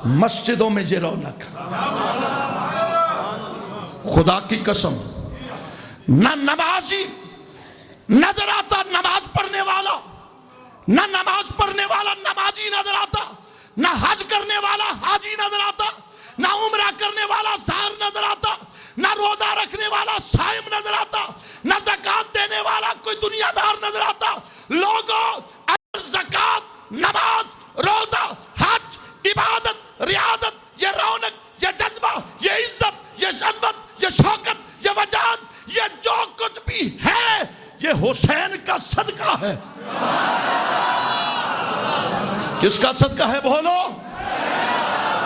مسجدوں میں یہ رونق. خدا کی قسم نہ نمازی نظر آتا نماز پڑھنے والا، نہ نماز پڑھنے والا نمازی نظر آتا، نہ حج کرنے والا حاجی نظر آتا، نہ عمرہ کرنے والا سائر نظر آتا، نہ روزہ رکھنے والا صائم نظر آتا، نہ زکوٰۃ دینے والا کوئی دنیا دار نظر آتا. لوگوں اگر زکوٰۃ، نماز، روزہ، حج، عبادت، ریاضت، یہ رونق، یہ جذبہ، یہ عزت، یہ شربت، یہ شوکت، یہ وجاہت، یہ جو کچھ بھی ہے یہ حسین کا صدقہ ہے. کس کا صدقہ ہے؟ بولو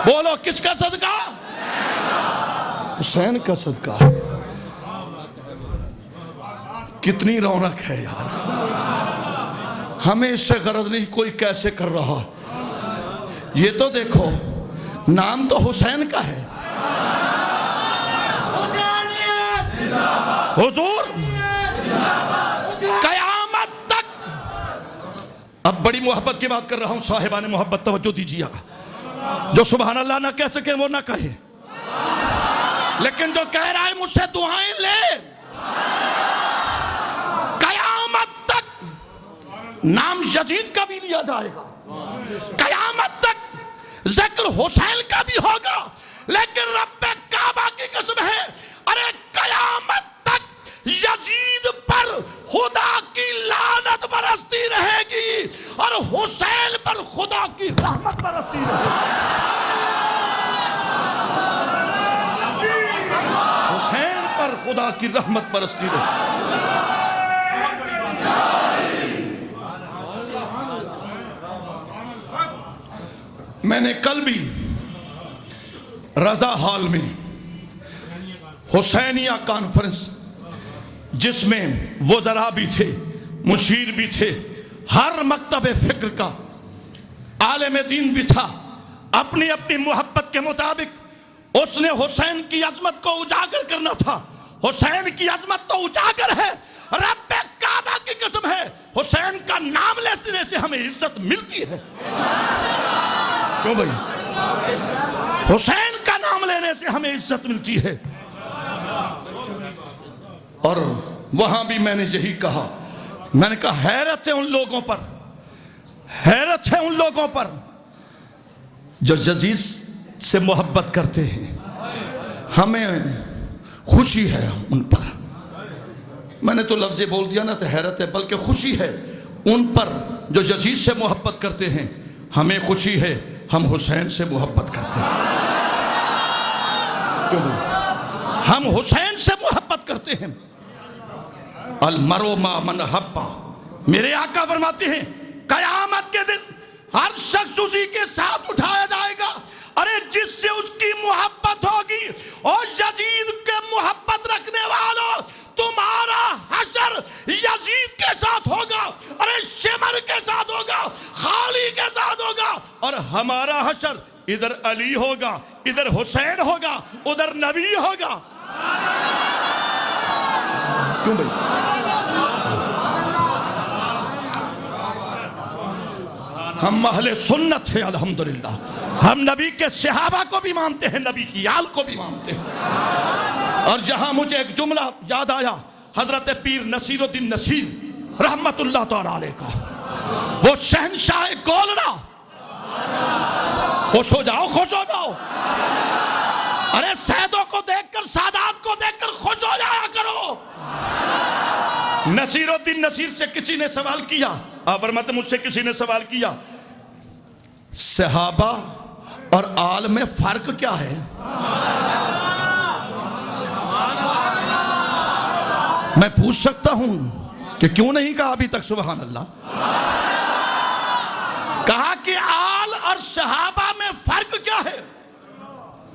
بولو، کس کا صدقہ؟ حسین کا صدقہ ہے. کتنی رونق ہے یار. ہمیں اس سے غرض نہیں کوئی کیسے کر رہا. یہ تو دیکھو نام تو حسین کا ہے. حضور قیامت تک. اب بڑی محبت کی بات کر رہا ہوں، صاحبان محبت توجہ دیجیے گا. جو سبحان اللہ نہ کہہ سکے وہ نہ کہے، لیکن جو کہہ رہا ہے مجھ سے دعائیں لے. قیامت تک نام یزید کا بھی لیا جائے گا، قیامت تک ذکر حسین کا بھی ہوگا، لیکن رب کعبہ کی قسم ہے ارے قیامت تک یزید پر خدا کی لعنت برستی رہے گی اور حسین پر خدا کی رحمت برستی رہے گی. حسین پر خدا کی رحمت برستی رہے گی. میں نے کل بھی رضا ہال میں حسینیہ کانفرنس، جس میں وزراء بھی تھے، مشیر بھی تھے، ہر مکتب فکر کا عالم دین بھی تھا، اپنی اپنی محبت کے مطابق اس نے حسین کی عظمت کو اجاگر کرنا تھا. حسین کی عظمت تو اجاگر ہے، رب کعبہ کی قسم ہے حسین کا نام لینے سے ہمیں عزت ملتی ہے. کیوں بھائی؟ حسین کا نام لینے سے ہمیں عزت ملتی ہے. اور وہاں بھی میں نے یہی کہا، میں نے کہا حیرت ہے ان لوگوں پر، حیرت ہے ان لوگوں پر جو یزید سے محبت کرتے ہیں. ہمیں خوشی ہے ان پر. میں نے تو لفظ بول دیا نا، تو حیرت ہے بلکہ خوشی ہے ان پر جو یزید سے محبت کرتے ہیں. ہمیں خوشی ہے ہم حسین سے محبت کرتے ہیں. ہم حسین سے محبت کرتے ہیں. المرء مع من احب. میرے آقا فرماتے ہیں قیامت کے دن ہر شخص اسی کے ساتھ اٹھایا جائے گا ارے جس سے اس کی محبت ہوگی. اور یزید کے محبت رکھنے والوں تمہارا حشر یزید کے ساتھ ہوگا، ارے شمر کے ساتھ ہوگا، خالی کے ساتھ ہوگا. اور ہمارا حشر ادھر علی ہوگا، ادھر حسین ہوگا، ادھر نبی ہوگا. کیوں بھائی؟ ہم اہل سنت ہیں الحمدللہ. ہم نبی کے صحابہ کو بھی مانتے ہیں، نبی کی آل کو بھی مانتے ہیں. اور جہاں مجھے ایک جملہ یاد آیا حضرت پیر نصیر الدین نصیر رحمت اللہ تعالیٰ علیہ کا، وہ شہنشاہ گولڑا. خوش ہو جاؤ، خوش ہو جاؤ. ارے سیدوں کو دیکھ کر، سادات کو دیکھ کر خوش ہو جایا کرو. نصیر الدین نصیر سے کسی نے سوال کیا، فرماتے مجھ سے کسی نے سوال کیا صحابہ اور آل میں فرق کیا ہے؟ میں پوچھ سکتا ہوں کہ کیوں نہیں کہا ابھی تک سبحان اللہ؟ کہا کہ آل اور صحابہ میں فرق کیا ہے؟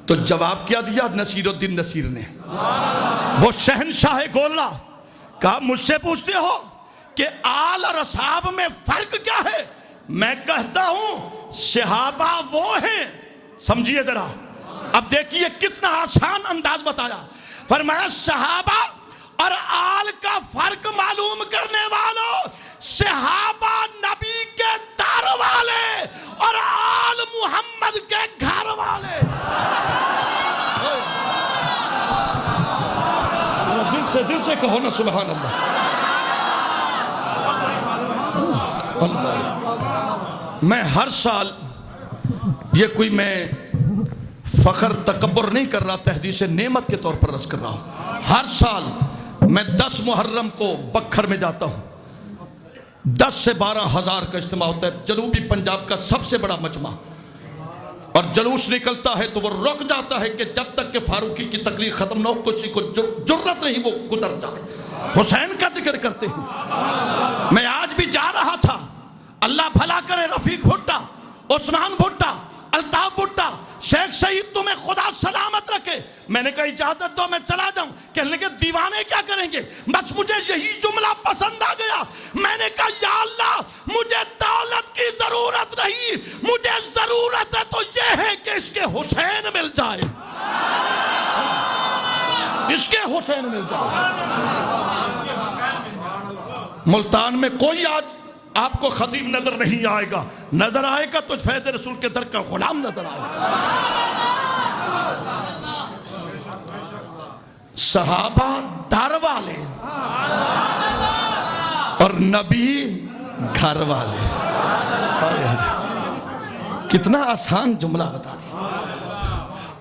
تو جواب کیا دیا نصیر الدین نصیر نے، وہ شہنشاہ گولڑا. کہا مجھ سے پوچھتے ہو کہ آل اور اصحاب میں فرق کیا ہے؟ میں کہتا ہوں صحابہ وہ ہیں. سمجھیے ذرا، اب دیکھیے کتنا آسان انداز بتایا. فرمایا صحابہ اور آل کا فرق معلوم کرنے والوں، صحابہ نبی کے دار والے اور آل محمد کے گھر دل سے کہو نا سبحان اللہ۔ اللہ، میں ہر سال، یہ کوئی میں فخر تکبر نہیں کر رہا، تحدیث نعمت کے طور پر عرض کر رہا ہوں، ہر سال میں 10 محرم کو بکھر میں جاتا ہوں، 10 سے 12 ہزار کا اجتماع ہوتا ہے، جنوبی پنجاب کا سب سے بڑا مجمع، اور جلوس نکلتا ہے تو وہ رک جاتا ہے کہ جب تک کہ فاروقی کی تقریر ختم نہ ہو کسی کو جرت نہیں وہ گزر جائے، حسین کا ذکر کرتے ہیں۔ میں آج بھی جا رہا تھا، اللہ بھلا کرے، رفیق بھٹا، عثمان بھٹا، الطاف بھٹا، شیخ سعید تمہیں خدا سلامت رکھے، میں نے کہا اجازت دو میں چلا جاؤں، کہنے لگے دیوانے کیا کریں گے، بس مجھے یہی جملہ پسند آ گیا، میں نے کہا یا اللہ مجھے دولت کی ضرورت نہیں، مجھے ضرورت ہے تو یہ ہے کہ اس کے حسین مل جائے، اس کے حسین مل جائے۔ ملتان میں کوئی آج آپ کو خطیب نظر نہیں آئے گا، نظر آئے گا تو فیض رسول کے در کا غلام نظر آئے گا۔ صحابہ در والے اور نبی گھر والے، کتنا آسان جملہ بتا دیا۔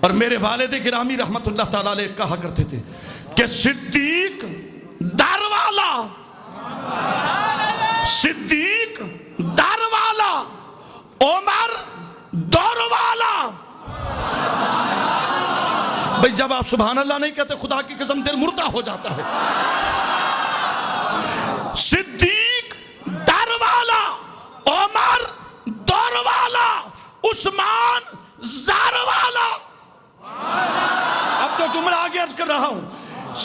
اور میرے والد گرامی رحمت اللہ تعالیٰ علیہ کہا کرتے تھے کہ صدیق در والا، صدیق در والا، عمر دور والا۔ بھئی جب آپ سبحان اللہ نہیں کہتے خدا کی قسم دل مردہ ہو جاتا ہے۔ صدیق در والا، عمر دور والا، عثمان زار والا۔ اب تو جملہ آگے عرض کر رہا ہوں،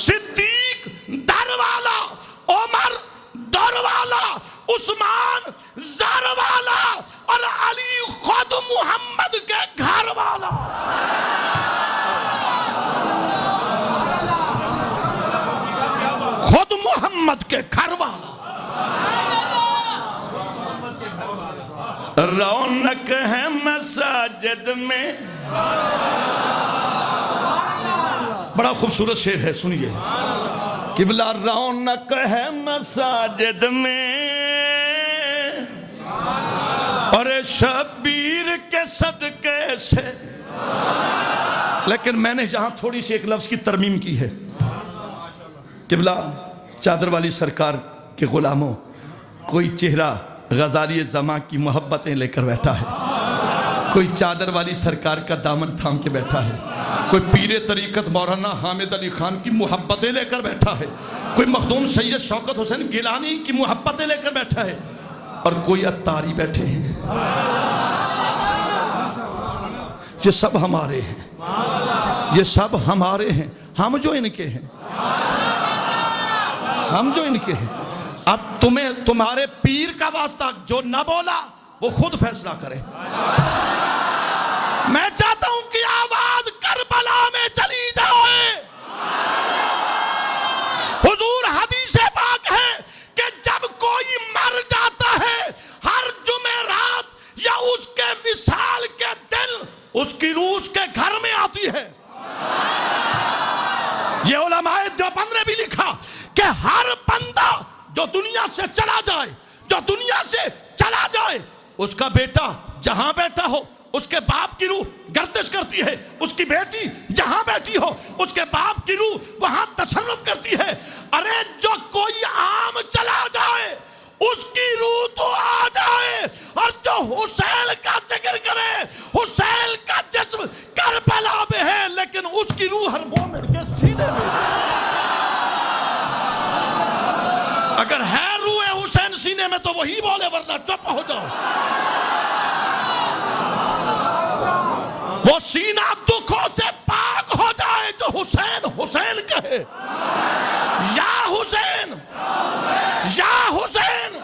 صدیق در والا، عمر دور والا، عثمان زار والا، اور علی خود محمد کے گھر والا۔ خود محمد کے گھر والا۔ رونق ہے مساجد میں، بڑا خوبصورت شعر ہے، سنیے۔ قبلہ رونق ہے مساجد میں، اور شبیر کے صدقے سے۔ لیکن میں نے یہاں تھوڑی سی ایک لفظ کی ترمیم کی ہے۔ قبلہ چادر والی سرکار کے غلاموں، کوئی چہرہ غزالی زماں کی محبتیں لے کر بیٹھا ہے، کوئی چادر والی سرکار کا دامن تھام کے بیٹھا ہے، کوئی پیر طریقت مولانا حامد علی خان کی محبتیں لے کر بیٹھا ہے، کوئی مخدوم سید شوکت حسین گیلانی کی محبتیں لے کر بیٹھا ہے، اور کوئی اتاری بیٹھے ہیں۔ یہ سب ہمارے ہیں، یہ سب ہمارے ہیں، ہم جو ان کے ہیں، ہم جو ان کے ہیں۔ اب تمہیں تمہارے پیر کا واسطہ جو نہ بولا وہ خود فیصلہ کرے۔ میں چاہتا ہوں کہ آواز کربلا میں چلی جائے۔ حضور حدیث پاک ہے کہ جب کوئی مر جاتا ہے ہر جمعرات یا اس کے وصال کے دن اس کی روح اس کے گھر میں آتی ہے۔ یہ علماء دیوبند نے بھی لکھا کہ ہر بندہ جو دنیا سے چلا جائے، جو دنیا سے چلا جائے، اس کا بیٹا جہاں بیٹھا ہو اس کے باپ کی روح گردش کرتی ہے، اس کی بیٹی جہاں بیٹھی ہو اس کے باپ کی روح وہاں تصرف کرتی ہے۔ ارے جو کوئی عام چلا جائے اس کی روح تو آ جائے، اور جو حسین کا ذکر کرے، حسین کا جسم کربلا میں ہے لیکن اس کی روح ہر مومن کے سینے میں۔ اگر ہے روح حسین سینے میں تو وہی بولے، ورنہ چپ ہو جاؤ۔ وہ سینہ دکھوں سے پاک ہو جائے جو حسین حسین کہے، یا حسین، یا حسین،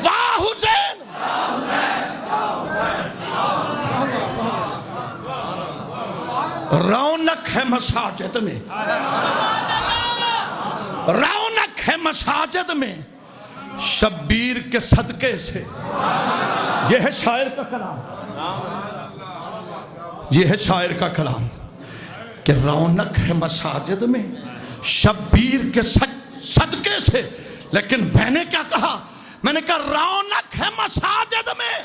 واہ حسین۔ رونق ہے مساجد میں، رونق ہے مساجد میں شبیر کے صدقے سے۔ یہ ہے شاعر کا کلام، یہ ہے شاعر کا کلام کہ رونق ہے مساجد میں شبیر کے صدقے سے. لیکن میں نے کیا کہا؟ میں نے کہا رونق ہے مساجد میں،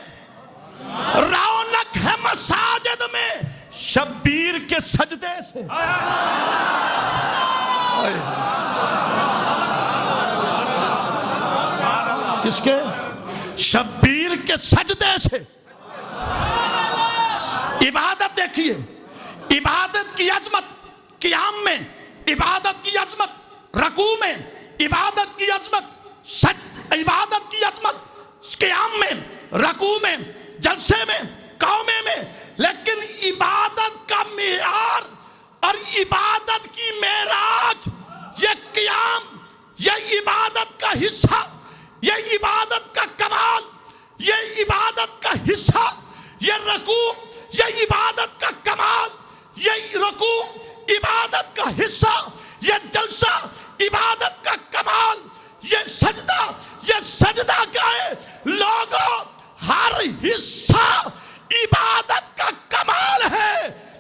رونق ہے مساجد میں شبیر کے سجدے سے. کس کے؟ شبیر کے سجدے سے. عبادت دیکھیے، عبادت کی عظمت قیام میں، عبادت کی عظمت رکوع میں، عبادت کی عظمت عبادت کی عظمت قیام میں، رکوع میں، جلسے میں، قومے میں. لیکن عبادت کا معیار اور عبادت کی معراج، یہ قیام، یہ عبادت کا حصہ، یہ عبادت کا کمال، یہ عبادت کا حصہ، یہ رکوع، یہ عبادت کا کمال، یہ رکوع عبادت کا حصہ، یہ جلسہ عبادت کا کمال، یہ سجدہ کیا ہے لوگوں؟ ہر حصہ عبادت کا کمال ہے،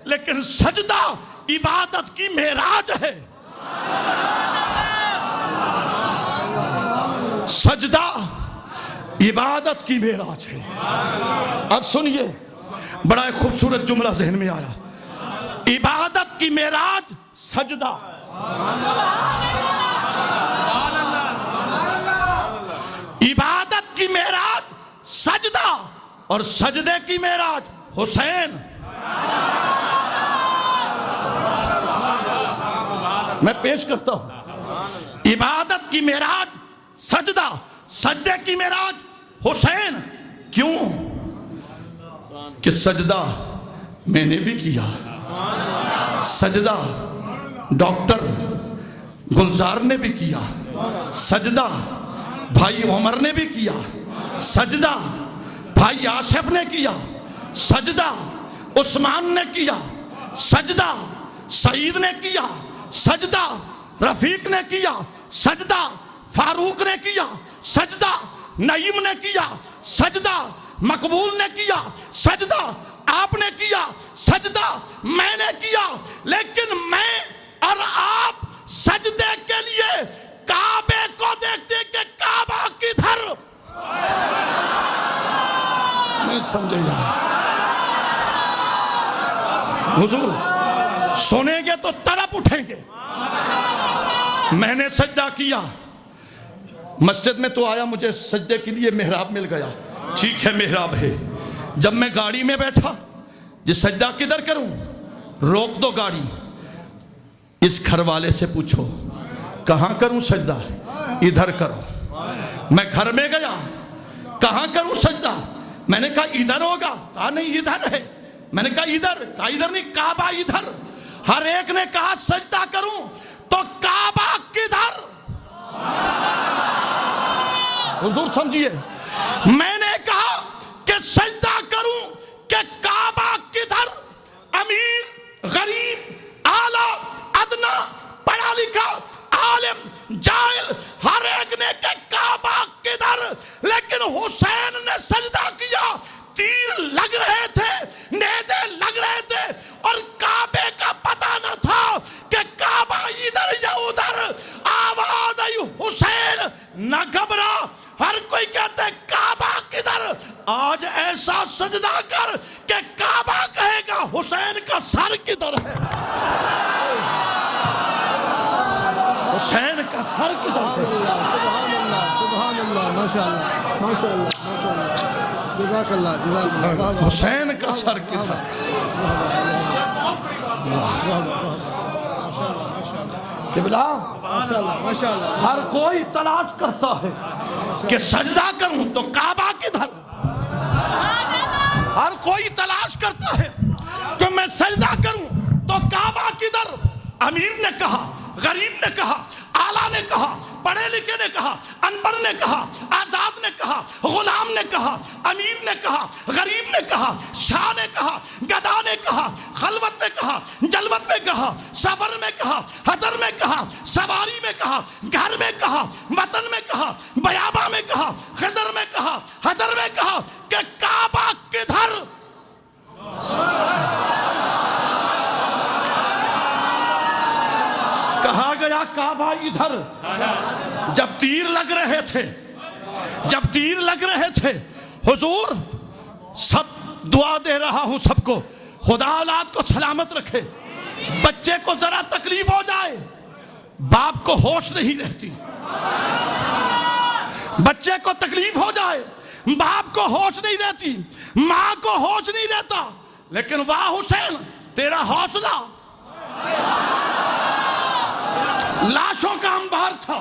لیکن سجدہ عبادت کی معراج ہے. سجدہ عبادت کی معراج ہے. اب سنیے، بڑا ایک خوبصورت جملہ ذہن میں آیا. عبادت کی معراج سجدہ، عبادت کی معراج سجدہ، اور سجدے کی معراج حسین. میں پیش کرتا ہوں، عبادت کی معراج سجدہ، سجدے کی معراج حسین. کیوں؟ کہ سجدہ میں نے بھی کیا، سجدہ ڈاکٹر گلزار نے بھی کیا، سجدہ بھائی عمر نے بھی کیا، سجدہ بھائی آصف نے کیا، سجدہ عثمان نے کیا، سجدہ سعید نے کیا، سجدہ رفیق نے کیا، سجدہ فاروق نے کیا، سجدہ نعیم نے کیا، سجدہ مقبول نے کیا، سجدہ آپ نے کیا، سجدہ میں نے کیا. لیکن میں اور آپ سجدے کے لیے کعبے کو دیکھتے کہ کعبہ کدھر. نہیں سمجھے جا حضور، سنیں گے تو تڑپ اٹھیں گے. میں نے سجدہ کیا، مسجد میں تو آیا، مجھے سجدے کے لیے محراب مل گیا. ٹھیک ہے محراب ہے. جب میں گاڑی میں بیٹھا، یہ سجدہ کدھر کروں؟ روک دو گاڑی، اس گھر والے سے پوچھو کہاں کروں سجدہ؟ ادھر کرو. میں گھر میں گیا، کہاں کروں سجدہ؟ میں نے کہا ادھر ہوگا، کہا نہیں ادھر ہے. میں نے کہا ادھر، کہا ادھر نہیں، کعبہ ادھر. ہر ایک نے کہا سجدہ کروں، تو کعبہ کدھر؟ حضور سمجھیے، میں نے کہا کہ سجدہ کروں کہ کعبہ کدھر؟ امیر، غریب، اعلیٰ، ادنا، پڑھا لکھا، عالم، جاہل، ہر ایک نے کہ کعبہ کدھر. لیکن حسین نے سجدہ کیا. تیر لگ رہے تھے، نیزے لگ رہے تھے، اور کعبے کا پتہ نہ تھا کہ کعبہ ادھر یا ادھر. آواز آئی حسین نہ گھبرا. ہر کوئی کہتا ہے کعبہ کدھر. آج ایسا سجدہ کر کہ کعبہ کہے گا حسین کا سر کدھر ہے. حسین کا سر کدھر ہے. سبحان اللہ، سبحان اللہ، ماشاءاللہ، ماشاءاللہ، ماشاءاللہ، جزاک اللہ، جزاک اللہ. حسین کا سر کدھر ہے. قبلہ ہر کوئی تلاش کرتا ہے کہ سجدہ کروں تو کعبہ کدھر. ہر کوئی تلاش کرتا ہے کہ میں سجدہ کروں تو کعبہ کدھر. امیر نے کہا، غریب نے کہا، اعلیٰ نے کہا، پڑھے لکھے نے کہا، ان پڑھ نے کہا، آزاد نے کہا، غلام نے کہا، امیر نے کہا، غریب نے کہا، شاہ نے کہا، گدا نے کہا، خلوت میں کہا، جلوت میں کہا، سفر میں کہا، حضر میں کہا، سواری میں کہا، گھر میں کہا، وطن میں کہا، بیابا میں کہا، خضر میں کہا، حضر میں کہا کہ کعبہ کدھر. کہا گیا کعبہ ادھر. جب تیر لگ رہے تھے حضور سب دعا دے رہا ہوں سب کو، خدا اولاد کو سلامت رکھے. بچے کو ذرا تکلیف ہو جائے باپ کو ہوش نہیں رہتی، بچے کو تکلیف ہو جائے باپ کو ہوش نہیں رہتی، ماں کو ہوش نہیں رہتا. لیکن واہ حسین تیرا حوصلہ. لاشوں کا انبار تھا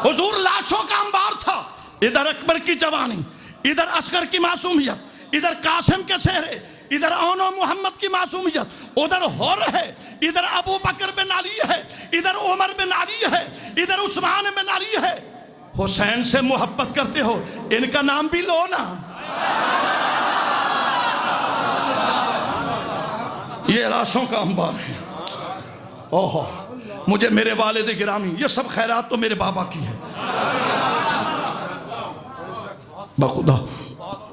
حضور، لاشوں کا انبار تھا. ادھر اکبر کی جوانی، ادھر اصغر کی معصومیت، ادھر قاسم کے چہرے، ادھر اون و محمد کی معصومیت، ادھر حر ہے، ادھر ابو بکر بن علی ہے، ادھر عمر بن علی ہے، ادھر عثمان بن علی ہے. حسین سے محبت کرتے ہو ان کا نام بھی لو نا. یہ لاشوں کا انبار ہے. اوہو مجھے میرے والد گرامی، یہ سب خیرات تو میرے بابا کی ہے. بخدا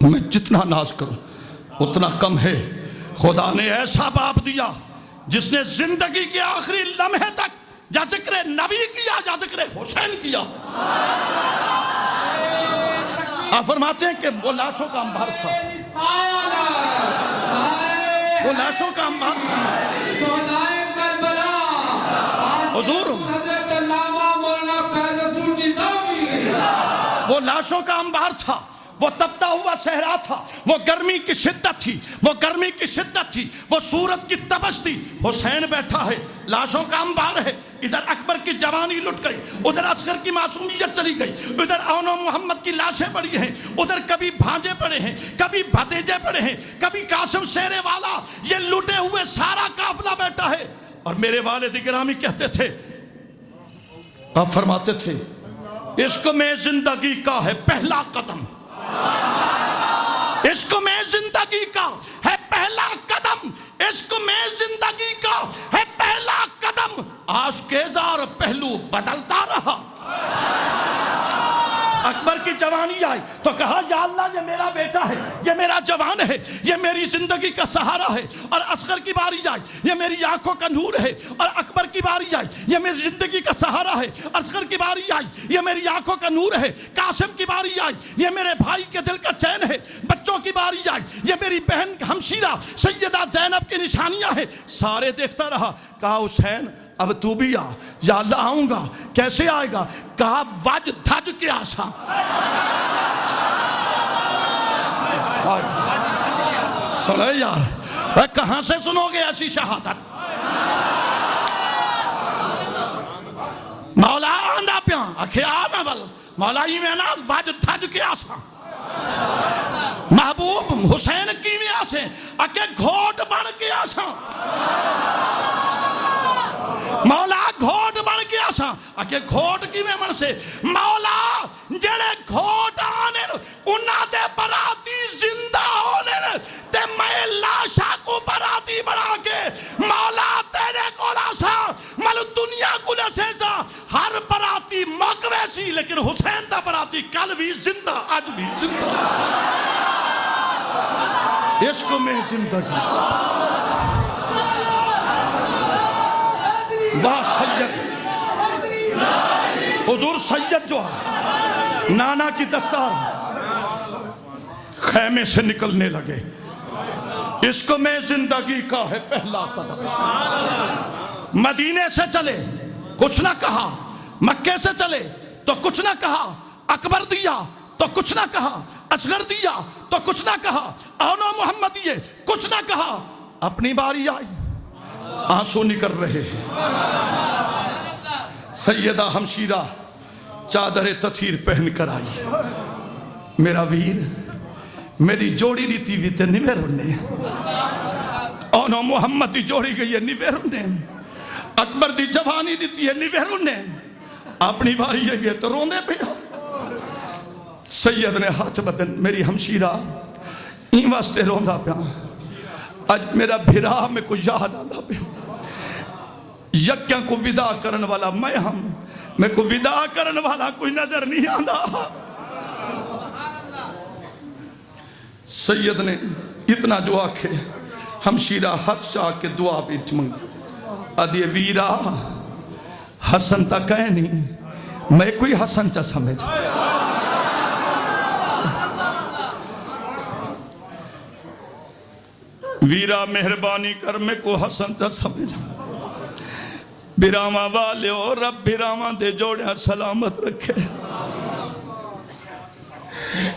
میں جتنا ناز کروں اتنا کم ہے. خدا نے ایسا باپ دیا جس نے زندگی کے آخری لمحے تک یا ذکر نبی کیا یا ذکر حسین کیا. آپ فرماتے ہیں کہ وہ لاشوں کا انبار تھا، وہ لاشوں کا انبار تھا. حضور وہ لاشوں کا انبار تھا، وہ تپتا ہوا صحرا تھا، وہ گرمی کی شدت تھی، وہ گرمی کی شدت تھی، وہ سورت کی تپش تھی. حسین بیٹھا ہے، لاشوں کا انبار ہے. ادھر اکبر کی جوانی لٹ گئی، ادھر اصغر کی معصومیت چلی گئی، ادھر اون و محمد کی لاشیں پڑی ہیں، ادھر کبھی بھانجے پڑے ہیں، کبھی بھتیجے پڑے ہیں، کبھی قاسم شیرے والا. یہ لٹے ہوئے سارا قافلہ بیٹھا ہے. اور میرے والد گرامی کہتے تھے، آپ فرماتے تھے عشق میں زندگی کا ہے پہلا قدم، عشق میں زندگی کا ہے پہلا قدم، عشق میں زندگی کا ہے پہلا قدم. آشکیزار پہلو بدلتا رہا. اکبر کی جوانی آئی تو کہا یا اللہ یہ میرا بیٹا ہے، یہ میرا جوان ہے، یہ میری زندگی کا سہارا ہے. اور اصغر کی باری آئی، یہ میری آنکھوں کا نور ہے. اور اکبر کی باری آئی، یہ میری زندگی کا سہارا ہے. اصغر کی باری آئی، یہ میری آنکھوں کا نور ہے. قاسم کی باری آئی، یہ میرے بھائی کے دل کا چین ہے. بچوں کی باری آئی، یہ میری بہن ہمشیرہ سیدہ زینب کی نشانیاں ہیں. سارے دیکھتا رہا. کہا حسین اب تو بھی آ. یا اللہ آؤں گا. کیسے آئے گا؟ کہا وج دھج کے آساں. سنے یار کہاں سے سنو گے ایسی شہادت؟ مولا آندہ پیاں اکھے آنا بل مولا ہی میں نا وج دھج کے آساں. محبوب حسین کی میں آسیں اکھے گھوٹ بڑھ کے آساں. مولا گھوٹ بڑھ کے آساں اکھے گھوٹ کی میں من سے. مولا جڑے گھوٹ آنے انہاں دے براتی زندہ ہونے تے میں لاشا کو براتی بڑھا کے مولا تیرے کو لاسا مل دنیا کو لسیزا. ہر براتی مقوے سی لیکن حسین دا براتی کل بھی زندہ آج بھی زندہ. عشق میں زندگی. واہ سید حضور سید جو ہے نانا کی دستار خیمے سے نکلنے لگے. عشق میں زندگی کا ہے پہلا قدم. مدینے سے چلے کچھ نہ کہا، مکے سے چلے تو کچھ نہ کہا، اکبر دیا تو کچھ نہ کہا، اصغر دیا تو کچھ نہ کہا، اون و محمد دیے کچھ نہ کہا. اپنی باری آئی آنسو نکل رہے ہیں. سیدہ ہمشیرہ چادر تطہیر پہن کر آئی. میرا ویر میری جوڑی دیتی بھی تے نویرنے، اون و محمد دی جوڑی گئی ہے نویرنے، اکبر دی جوانی دیتی ہے نویرنے. اپنی باری آئی ہے تو رونے پہ. سید نے ہاتھ بدن میری ہمشیرہ این واسطے روندہ پہ اج میرا بھرا میں کو یاد آدھا پہ. یکیاں کو ودا کرن والا میں کو ودا کرن والا کوئی نظر نہیں آدھا. سید نے اتنا جو آکھے ہمشیرہ ہاتھ چاہ کے دعا بیٹھ منگ ادھے ویرا حسن تا کہے نہیں میں کوئی حسن چا سمجھ ویرا مہربانی کر میں کو حسن چا سمجھ براما والیو رب براما دے جوڑیا سلامت رکھے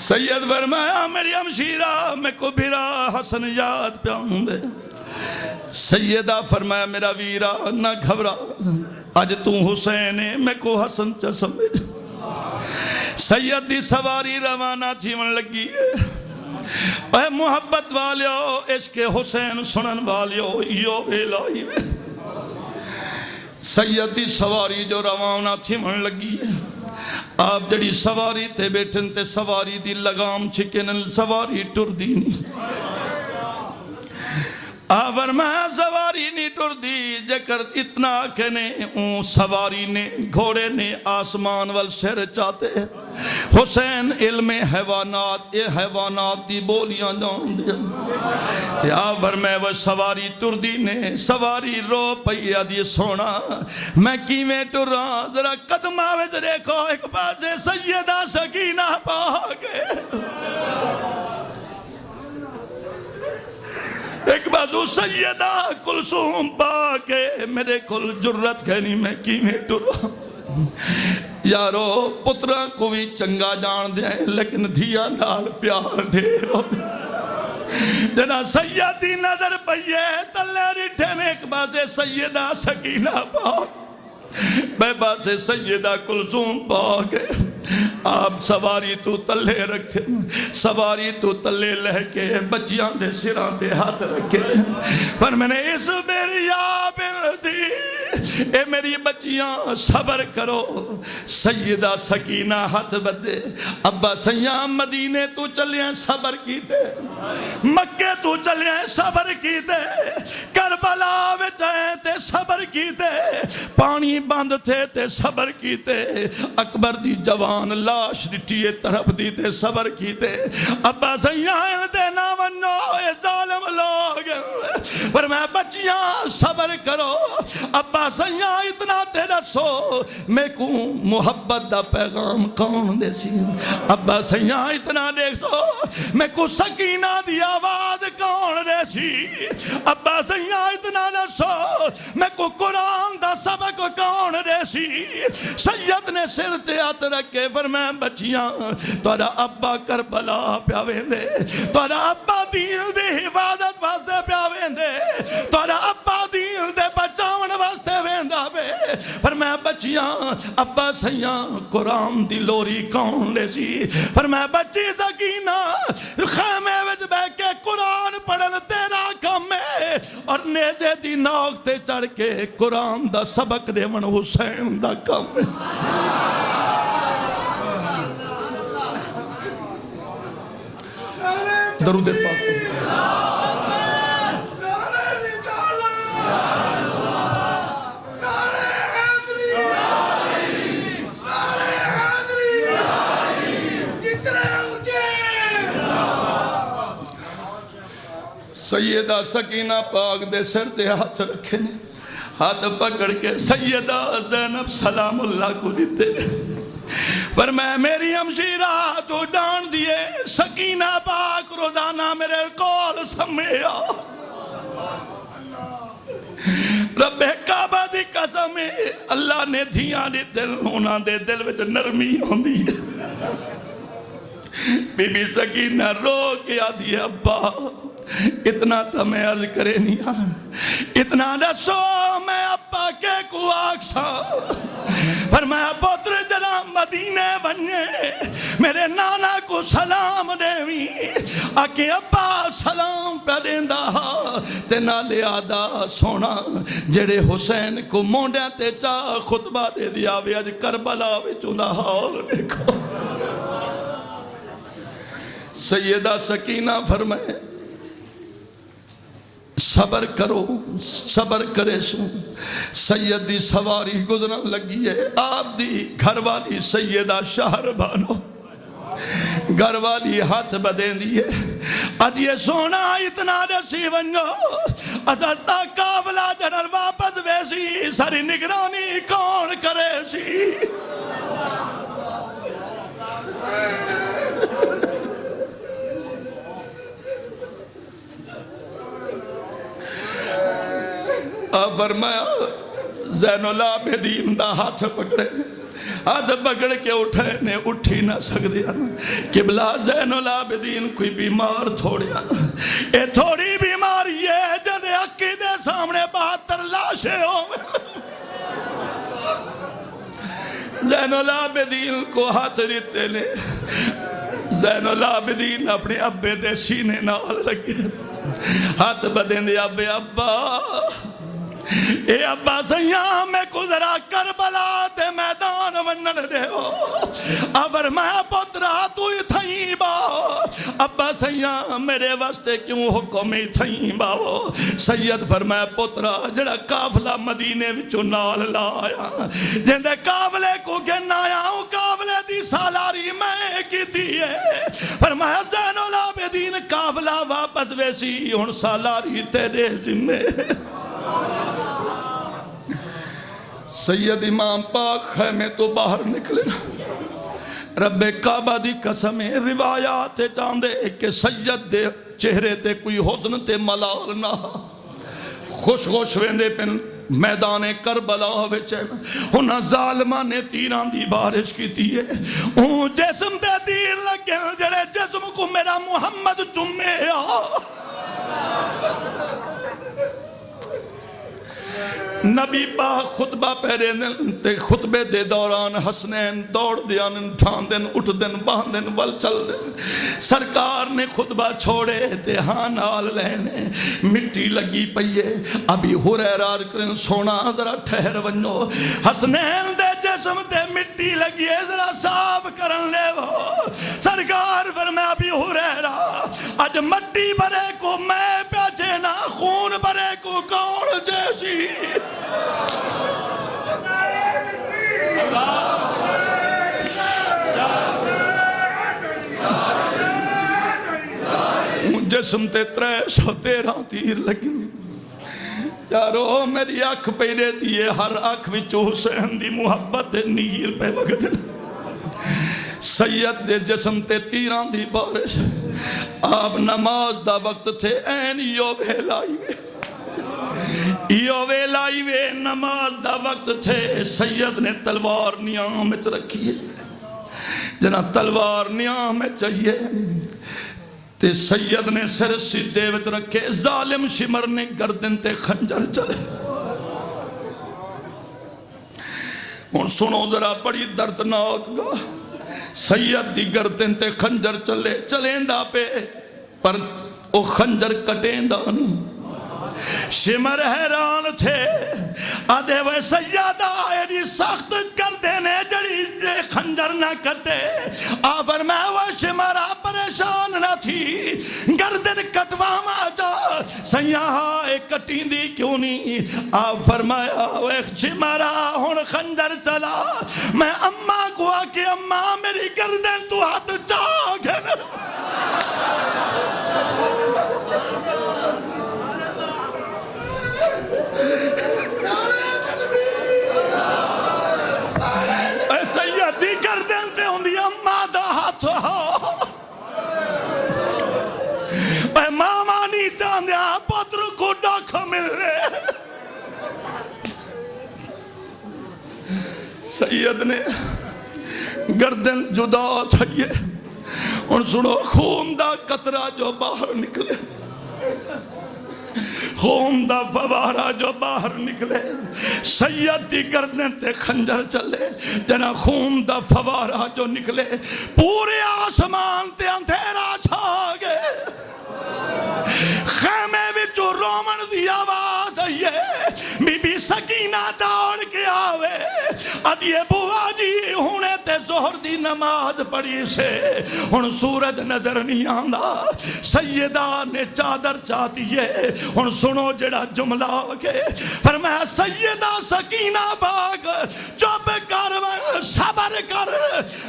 سید فرمایا میری ہمشیرہ میں کو برا حسن یاد پیاؤں دے سیدہ فرمایا میرا ویرا نہ گھبرا آج تو حسین ہے میں کو حسن چا سمجھ سید دی سواری روانہ جیون لگی ہے اے محبت والیو عشق حسین سنن والیو یو الہی سید دی سواری جو روانہ جیون لگی ہے آپ جڑی سواری تے بیٹھن تے سواری دی لگام چھکن سواری ٹر دی نہیں آور میں سواری نہیں ٹر دی جکر اتنا کہنے اون سواری نے گھوڑے نے آسمان وال سر چاہتے حسین علم حیوانات اے حیوانات دی بولیاں جان دیا تے آور میں وہ سواری ٹر دی نے سواری رو پیا دی سونا میں کیویں ٹر رہا ذرا قدم آوے دیکھو ایک بازے سیدہ سکینہ پاکے ایک بازو سیدہ کلثوم پاکے میرے کل جرت کہنی میں کیویں ٹرا یارو پترہ کو بھی چنگا جان دیں لیکن دھیا نال پیار ڈھیر ہوتے جنا سیدی نظر پئیے تلے رٹھے نے ایک بازے سیدہ سکینہ پاک بے بازے سیدہ کلثوم پاکے آپ سواری تو تلے رکھتے سواری تو تلے لہ کے بچیاں دے سران دے ہاتھ رکھے پر میں نے اس میری آبل دی اے میری بچیاں صبر کرو سیدہ سکینہ ہاتھ بدے ابا سیاں مدینے تو چلیں صبر کیتے مکے تو چلیں صبر کیتے کربلا وچائیں تے صبر کیتے پانی بند تھے تے صبر کیتے اکبر دی جوان لاش ڈٹیے تڑپ دیتے صبر کیتے ابا سیاں دے نا ونو اے ظالم لوگ پر میں بچیاں صبر کرو ابا سیاں اتنا تیرا سو میں کو محبت دا پیغام کون دے سی ابا سیاں اتنا دیکھ سو میں کو سکینہ دی آواز کون دے سی ابا سیاں اتنا نہ سو میں کو قرآن دا سبق کون دے سی سید نے سر تے ہاتھ رکھے پر میں بچیاں تورا ابا کربلا پیاویں دے تورا ابا دین دے حفاظت واسطے پیاویں دے تورا ابا دین دے بچاون واسطے ویندا بے پر میں بچیاں ابا سیاں قرآن دی لوری کون لے سی پر میں بچی سکینہ خیمے وچ بے کے قرآن پڑھن تیرا کم ہے اور نیزے دی نوک تے چڑھ کے قرآن دا سبق دیون حسین دا کم ہے درود پاک سیدہ سکینہ پاک دے سر تے ہاتھ رکھے نے ہاتھ پکڑ کے سیدہ زینب سلام اللہ کو دیتے پر میں میری ہمشیرہ تو ڈان دیے سکینہ پاک روزانہ میرے کول سمیا رب کعبہ دی قسم اللہ نے دھیاں دی دل ہونا دے دل وچ نرمی ہوندی ہے بی بی سکینہ رو کے آدھی ابا اتنا تا میں عرض کرے نہیں اتنا رسو میں ابا کے کو آکسا فرمایا پتر جنا مدینے بننے میرے نانا کو سلام دیوی آکے ابا سلام پہ دیندہ تے نالے آدھا سونا جڑے حسین کو مونڈیاں تے چاہ خطبہ دے دیا وی اج کربلا وی چوندہ حال دیکھو سیدہ سکینہ فرمائے صبر کرو صبر کرے سو سید دی سواری گزرن لگی ہے آپ دی گھر والی سیدہ شہر بانو گھر والی ہاتھ بدیں دیئے ادھیے سونا اتنا رسی ونجو ازتا قابلہ جنر واپس ویسی ساری نگرانی کون کرے سی فرمایا زین العابدین دا ہاتھ پکڑے ہاتھ پکڑ کے اٹھے نے اٹھی نہ سکدیا قبلہ زین العابدین کوئی بیمار تھوڑیا اے تھوڑی بیماری ہے جدے عقیدے سامنے 72 لاشیں ہوں زین العابدین کو ہاتھ دیتے لے زین العابدین اپنے ابے دے سینے نال لگے ہاتھ بدیں دے ابے ابا اے ابا سیاں میں کدرا کربلا تے میدان ونن دے ہو ابر میں پترا تو تھائیں باو ابا سیاں میرے واسطے کیوں حکمی تھائیں باو سید فرمایا پترا جڑا قافلہ مدینے وچوں نال لایا جندے قافلے کو گنایا ہوں قافلے دی سالاری میں کیتی ہے فرمایا زین العابدین قافلہ واپس ویسی ہن سالاری تیرے ذمہ سید امام پاک خیمے تو باہر نکلے رب کعبہ دی قسمیں روایات چاندے کہ سید دے چہرے تے کوئی حزن تے ملال نہ خوش خوش ویندے پن میدان کربلا وچ انہاں ظالمان نے تیران دی بارش کی دیئے اون جسم تے تیر لگے جڑے جسم کو میرا محمد چمے نبی پاک خطبہ پہرے دن تے خطبے دے دوران حسنین دوڑ دیان ٹھان دن اٹھ دن باہن دن ول چل دن سرکار نے خطبہ چھوڑے تے ہاں نال لینے مٹی لگی پئیے ابھی ہریرہ کرن سونا ذرا ٹھہر ونجو حسنین دے جسم تے مٹی لگیے ذرا صاف کرن لے وہ سرکار فرمایا ابھی ہریرہ اج مٹی برے کو میں پیچھے نہ خون برے کو کون جیسی جسم تے 313 تیر لگن یارو میری آنکھ پہ دیئے ہر آنکھ وچ حسین دی محبت نیر پہ وقت سید دے جسم تے تیران دی بارش آپ نماز دا وقت تھے این یو بھیلائی ویلائی وے نماز دا وقت تھے سید نے تلوار نیام میں رکھیے جنا تلوار نیام میں چاہیے تے سید نے سر سیدھے وچ رکھے ظالم شمر نے گردن تے خنجر چلے اور سنو ذرا بڑی دردناک گا سید دی گردن تے خنجر چلے چلیندہ پہ پر او خنجر کٹیندہ نہیں شمر حیران تھے آدھے وہ سیادہ ایڈی سخت کر دینے جڑی خنجر نہ کٹے آفر میں وہ شمرہ پریشان نہ تھی گردن کٹواما جا سیاہا ایک کٹین دی کیوں نہیں آپ فرمایا وہ شمرہ ہون خنجر چلا میں اممہ کو آکے اممہ میری گردن تو ہاتھ چاک ہے سیدی گردن تے ہوں دی اممہ دا ہاتھ ہو اے ماما نہیں چاندیا پتر کو ڈاکھ مل رہے سید نے گردن جدا تھائیے اور سنو خون دا قطرہ جو باہر نکلے خون دا فوارہ جو باہر نکلے سید دی گردن تے خنجر چلے جنا خون دا فوارہ جو نکلے پورے آسمان تے اندھیرا چھا گئے خیمے وچو رومن دی آواز آئیے بی بی سکینہ دوڑ کے آوے ادھیے بوا جی ہونے تے زہر دی نماز پڑھی سے ہن سورج نظر نہیں آندا سیدہ نے چادر چاہتی ہے ہن سنو جڑا جملہ کے فرمایا سیدہ سکینہ باغ چپ کر صبر کر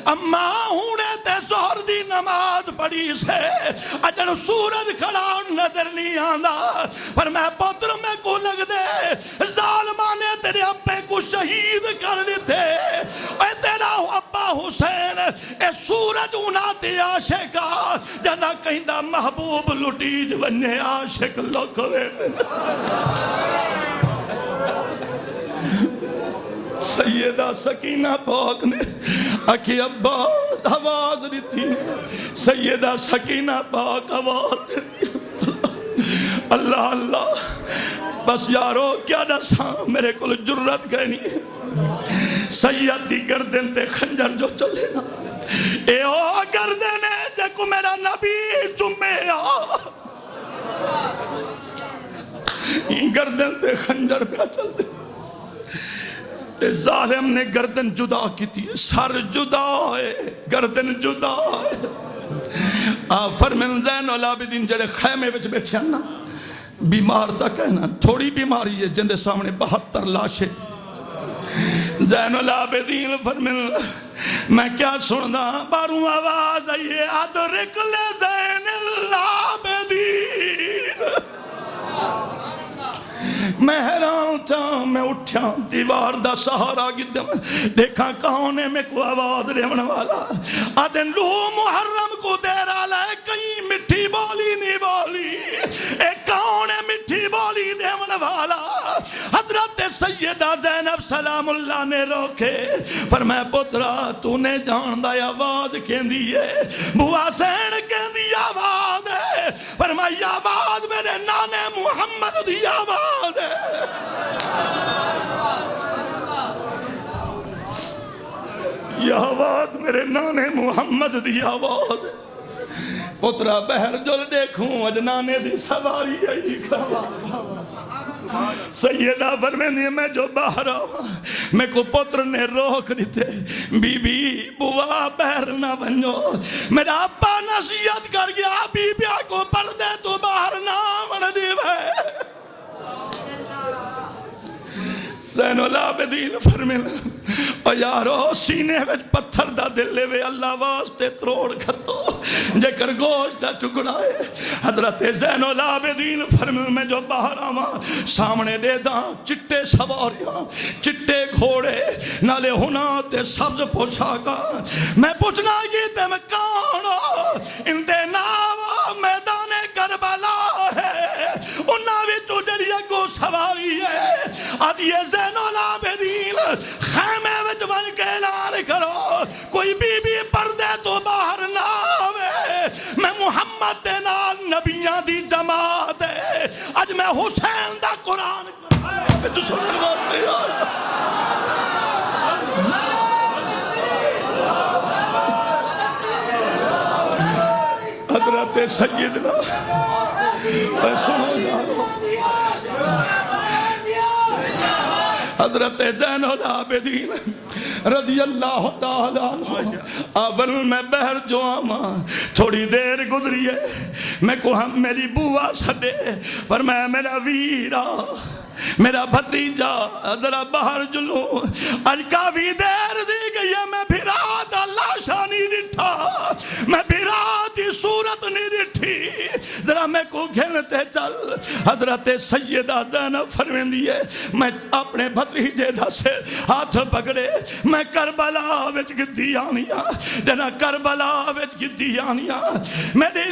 اما ہونے تے زہر نماز پڑھی سے اجن سورج کھڑا نظر نہیں آندا پر میں پتر میں کو لگ دے ظالمان نے تیرے ابے کو شہید کر لیتے اے تیرا ابا حسین اے سورج انہاں تے عاشقا جنا کہندا محبوب لٹی جونے عاشق لکھوے سیدہ سکینہ پاک نے اکی ابا آواز دیتی سیدہ سکینہ پاک آواز دیتی اللہ اللہ بس یارو کیا نساں میرے کل جرت کہنی سید دی گردن تے خنجر جو چلے نا اے او گردن ہے جے کو میرا نبی چمیا گردن تے خنجر پہ چل دے تے ظالم نے گردن جدا کی تھی سر جدا ہے گردن جدا ہے فرمین زین العابدین جڑے خیمے وچ بیٹھے نا بیمار تک ہے نا تھوڑی بیماری ہے جن دے سامنے 72 لاشیں زین العابدین فرمین میں کیا سننا باروں آواز آئیے ادرک لے زین العابدین میں حیران تھا میں اٹھا دیوار دا سہارا گدم دیکھا کون ہے میں کو آواز ریون والا آدن لو محرم کو دیرا لائے کہیں مٹھی بولی نہیں بولی ایک کون ہے مٹھی بولی دیون والا حضرت سیدہ زینب سلام اللہ نے روکے فرمایا پترا تو نے جان دا آواز کہن دیئے بوا سین کہن دی آواز ہے فرمایا آواز میرے نانے محمد دی آواز ہے یہ آواز میرے نانے محمد دی آواز پترا بہر جل دیکھوں اج نانے دی سواری ہے سیدہ فرمیندی میں جو باہر آؤں میں کو پتر نے روک دیتے بی بی بوا بہر نہ بنو میرا ابا نصیحت کر گیا بی بیا کو پردے تو باہر نہ بن دیوے زین العابدین فرمین او یارو سینے وچ پتھر دا دل لے وے اللہ واسطے تروڑ کھتو جے کر گوشت دا ٹکڑا ہے حضرت زین العابدین فرمین میں جو باہر آواں سامنے دے دا چٹے سواریاں چٹے گھوڑے نالے ہونا تے سبز پوشاکا میں پوچھنا یہ تے میں کون ان دے ناو میدان کربلا ہے انہاں وچوں جڑی اگوں سواری ہے آدھی زین العابدین خیمے وچ بن کے اعلان کرو کوئی بی بی پردے تو باہر نہ آوے میں محمد دے نال نبیاں دی جماعت ہے اج میں حسین دا قرآن وچ سنن واسطے آیا حضرت سیدنا سنو یارو حضرت زین العابدین رضی اللہ تعالیٰ عنہ اول میں بہر جو آماں تھوڑی دیر گزری ہے میں کو ہم میری بوا سڑے پر میں میرا ویرا میرا بھتیجا ذرا باہر جلو آج کافی دیر دی گئی ہے میں بھیرا دا لاشا نہیں ڈٹھا میں بھیرا دی صورت نہیں ڈٹھی ذرا میں کو گھنتے چل حضرت سیدہ زینب فرمیندی ہے میں اپنے بھتیجے دا سے ہاتھ پکڑے میں کربلا وچ گدی آنیاں جنا کربلا وچ گدی آنیاں میرے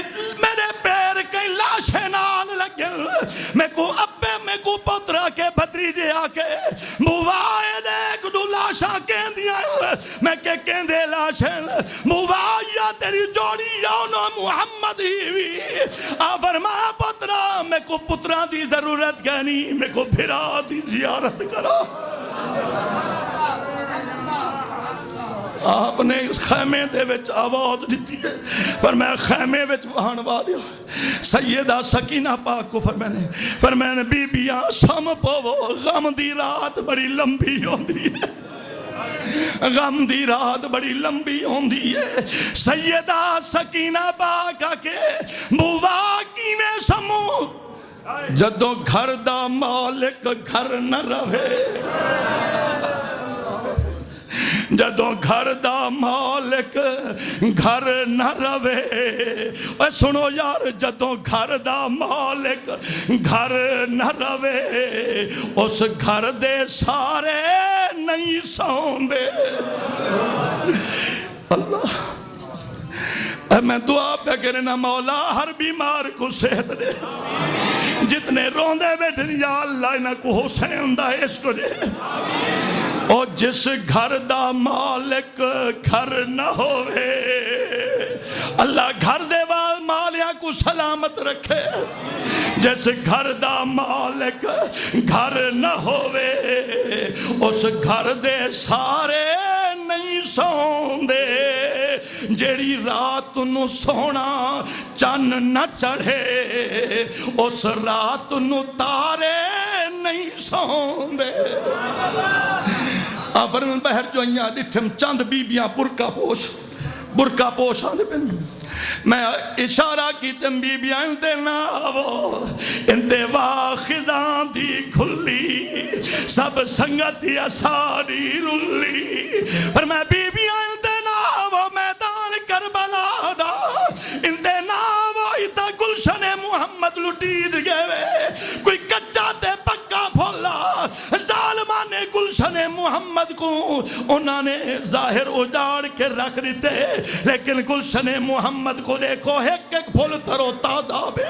پیر کئی لاشے نال لگن میں کو ابے میں کو پترا کے بھتیجے آکے موائے دیکھ دو لاشا کہن دیا میں کہن دے لاشن موائیا تیری جوڑی یونو محمد ہی بھی فرما پترا میں کو پترا دی ضرورت کہنی میں کو بھرا دی زیارت کرا آپ نے اس خیمے دے وچ آواز دیتی ہے پر میں خیمے وچ وہاں والی سیدہ سکینہ پاک کو فرمانے بی بیاں سم پوو غم دی رات بڑی لمبی ہوندی ہے غم دی رات بڑی لمبی ہوندی ہے سیدہ سکینہ پاک کے بوا کیویں سمو جدوں گھر دا مالک گھر نہ رہے جدوں گھر دا مالک گھر نہ روے، اے سنو یار، جدوں گھر دا مالک گھر نہ روے، اس گھر دے سارے نہیں سوندے۔ اللہ، اے میں دعا پہ کرنا مولا ہر بیمار کو صحت دے، جتنے روندے بیٹھے یا اللہ انہاں کو حسین دا عشق دے، اور جس گھر دا مالک گھر نہ ہوئے، اللہ گھر دے مالیا کو سلامت رکھے، جس گھر دا مالک گھر نہ ہوئے، اس گھر دے سارے نہیں سوندے، جیڑی رات نو سونا چن نہ چڑھے، اس رات نو تارے نہیں سوندے۔ آفر میں بہر جو انہاں ڈٹھم چند بیبیاں برکا پوش آدھے پہن، میں اشارہ کی تم بیبیاں انتے ناو، انتے واخدان دی کھلی، سب سنگتی اساری رلی، پر میں بیبیاں انتے ناو میدان کربلا دا، انتے ناو ایتا گلشن محمد لٹید گئے، کوئی کچا تے پکا بھولا، ظالمان نے گلشن محمد کو انہوں نے ظاہر اجاڑ کے رکھ دیتے، لیکن گلشن محمد کو دیکھو ایک ایک پھول ترو تازہ بے۔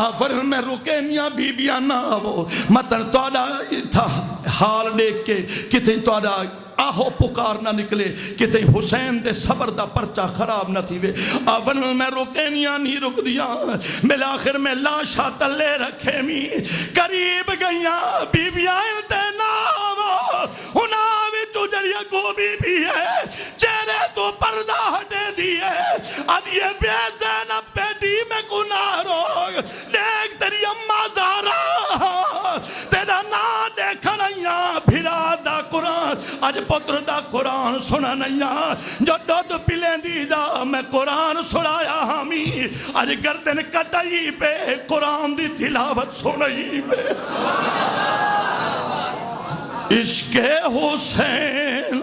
آفر میں رکینیاں بیبیاں نہ آو، مطلب توڑا تھا حال دیکھ کے کتنے توڑا آہو پکار نہ نکلے، کتے حسین دے صبر دا پرچہ خراب نہ تھی وے۔ آون میں رکینیاں نہیں رک دیا، بالآخر میں لاشا تلے رکھے می قریب گئیاں بیبیاں انتناو، اناوی تو جڑیا کو بی بھی ہے، چہرے تو پردہ ہٹے دیئے، ادھیے بے زینب بیٹی میں گناہ روگ، دیکھ تیری اممہ زہرا، تیرا نا دیکھنیاں بھرا دا قرآن، آج پتر دا قرآن سنا نیا، جو دودھ پلیں دی دا میں قرآن سنایا ہمی، آج گردن کٹائی پہ قرآن دی تلاوت سنائی پہ۔ عشق حسین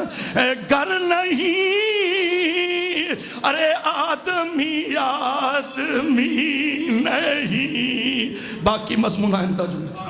گر نہیں، ارے آدمی نہیں، باقی مضمون آئندہ جملہ